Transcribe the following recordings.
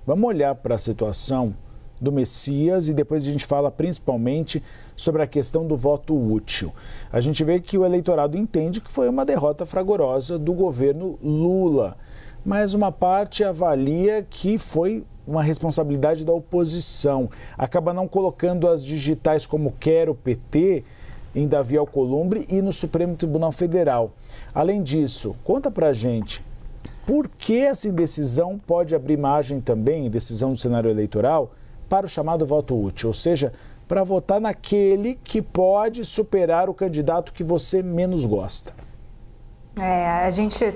Vamos olhar para a situação do Messias e depois a gente fala principalmente sobre a questão do voto útil. A gente vê que o eleitorado entende que foi uma derrota fragorosa do governo Lula, mas uma parte avalia que foi uma responsabilidade da oposição. Acaba não colocando as digitais como quer o PT em Davi Alcolumbre e no Supremo Tribunal Federal. Além disso, conta pra gente, por que essa indecisão pode abrir margem também, indecisão do cenário eleitoral, para o chamado voto útil, ou seja, para votar naquele que pode superar o candidato que você menos gosta?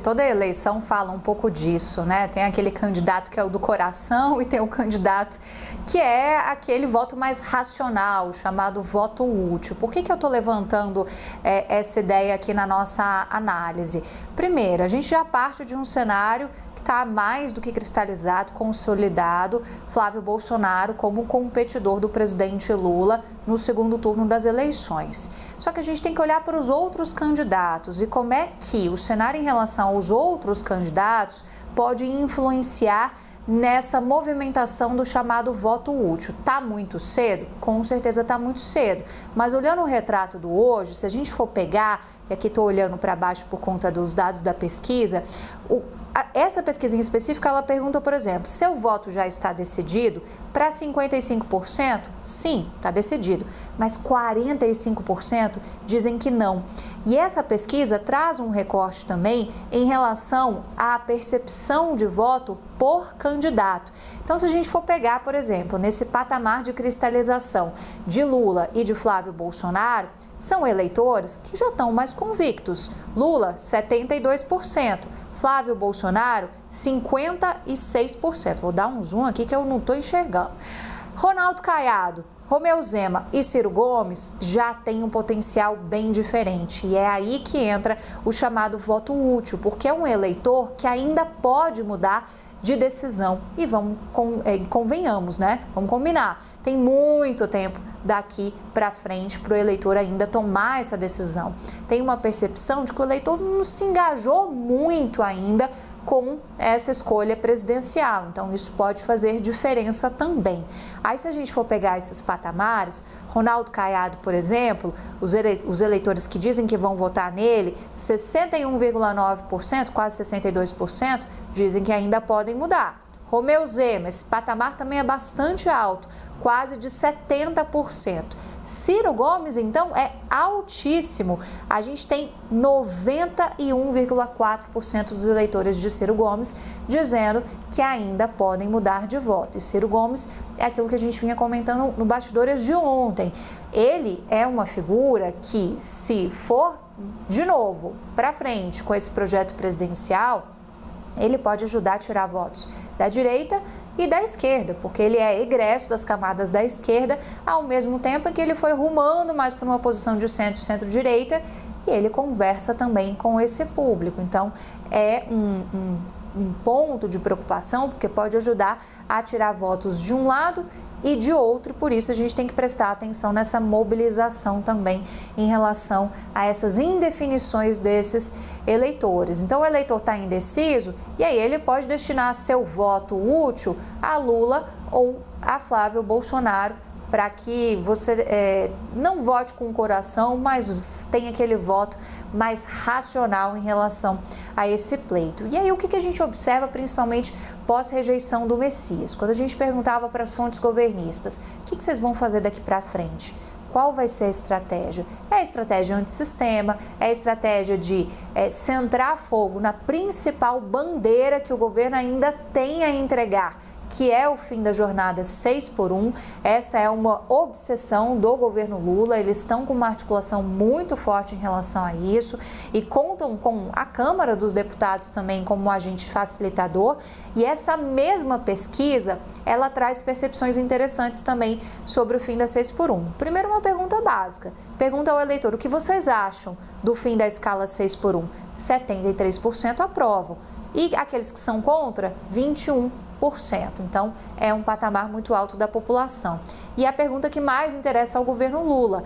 Toda eleição fala um pouco disso, né? Tem aquele candidato que é o do coração e tem o candidato que é aquele voto mais racional, chamado voto útil. Por que eu estou levantando essa ideia aqui na nossa análise? Primeiro, a gente já parte de um cenário está mais do que cristalizado, consolidado, Flávio Bolsonaro como competidor do presidente Lula no segundo turno das eleições. Só que a gente tem que olhar para os outros candidatos e como é que o cenário em relação aos outros candidatos pode influenciar nessa movimentação do chamado voto útil. Está muito cedo? Com certeza está muito cedo. Mas olhando o retrato do hoje, se a gente for pegar, e aqui estou olhando para baixo por conta dos dados da pesquisa, essa pesquisa em específico, ela pergunta, por exemplo, seu voto já está decidido? Para 55%, sim, está decidido, mas 45% dizem que não. E essa pesquisa traz um recorte também em relação à percepção de voto por candidato. Então, se a gente for pegar, por exemplo, nesse patamar de cristalização de Lula e de Flávio Bolsonaro, são eleitores que já estão mais convictos. Lula, 72%. Flávio Bolsonaro, 56%. Vou dar um zoom aqui que eu não estou enxergando. Ronaldo Caiado, Romeu Zema e Ciro Gomes já têm um potencial bem diferente. E é aí que entra o chamado voto útil, porque é um eleitor que ainda pode mudar de decisão. E convenhamos, né? Vamos combinar. Tem muito tempo daqui para frente para o eleitor ainda tomar essa decisão. Tem uma percepção de que o eleitor não se engajou muito ainda com essa escolha presidencial. Então, isso pode fazer diferença também. Aí, se a gente for pegar esses patamares, Ronaldo Caiado, por exemplo, os eleitores que dizem que vão votar nele, 61,9%, quase 62%, dizem que ainda podem mudar. Romeu Zema, esse patamar também é bastante alto, quase de 70%. Ciro Gomes, então, é altíssimo. A gente tem 91,4% dos eleitores de Ciro Gomes dizendo que ainda podem mudar de voto. E Ciro Gomes é aquilo que a gente vinha comentando no Bastidores de ontem. Ele é uma figura que, se for de novo para frente com esse projeto presidencial, ele pode ajudar a tirar votos da direita e da esquerda, porque ele é egresso das camadas da esquerda, ao mesmo tempo que ele foi rumando mais para uma posição de centro-direita, e ele conversa também com esse público. Então, é um ponto de preocupação, porque pode ajudar a tirar votos de um lado e de outro, e por isso a gente tem que prestar atenção nessa mobilização também em relação a essas indefinições desses eleitores. Então, o eleitor está indeciso e aí ele pode destinar seu voto útil a Lula ou a Flávio Bolsonaro, para que você não vote com o coração, mas tenha aquele voto mais racional em relação a esse pleito. E aí o que a gente observa principalmente pós-rejeição do Messias? Quando a gente perguntava para as fontes governistas, o que vocês vão fazer daqui para frente? Qual vai ser a estratégia? É a estratégia antissistema, é a estratégia de centrar fogo na principal bandeira que o governo ainda tem a entregar, que é o fim da jornada 6x1. Essa é uma obsessão do governo Lula, eles estão com uma articulação muito forte em relação a isso e contam com a Câmara dos Deputados também como agente facilitador, e essa mesma pesquisa, ela traz percepções interessantes também sobre o fim da 6x1. Primeiro, uma pergunta básica, pergunta ao eleitor, o que vocês acham do fim da escala 6x1? 73% aprovam, e aqueles que são contra, 21%. Então, é um patamar muito alto da população. E a pergunta que mais interessa ao governo Lula: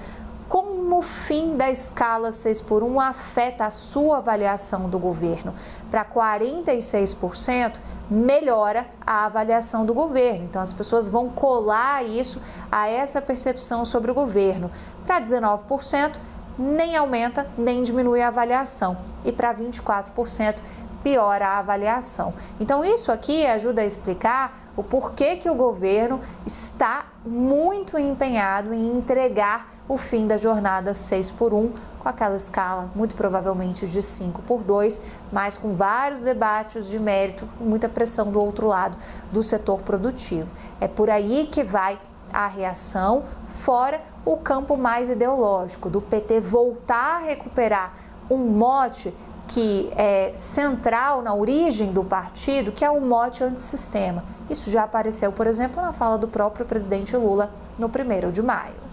como o fim da escala 6x1 afeta a sua avaliação do governo? Para 46%, melhora a avaliação do governo. Então, as pessoas vão colar isso a essa percepção sobre o governo. Para 19%, nem aumenta, nem diminui a avaliação. E para 24%, piora a avaliação. Então, isso aqui ajuda a explicar o porquê que o governo está muito empenhado em entregar o fim da jornada 6x1, com aquela escala, muito provavelmente de 5x2, mas com vários debates de mérito, muita pressão do outro lado do setor produtivo. É por aí que vai a reação, fora o campo mais ideológico, do PT voltar a recuperar um mote que é central na origem do partido, que é o mote antissistema. Isso já apareceu, por exemplo, na fala do próprio presidente Lula no 1º de maio.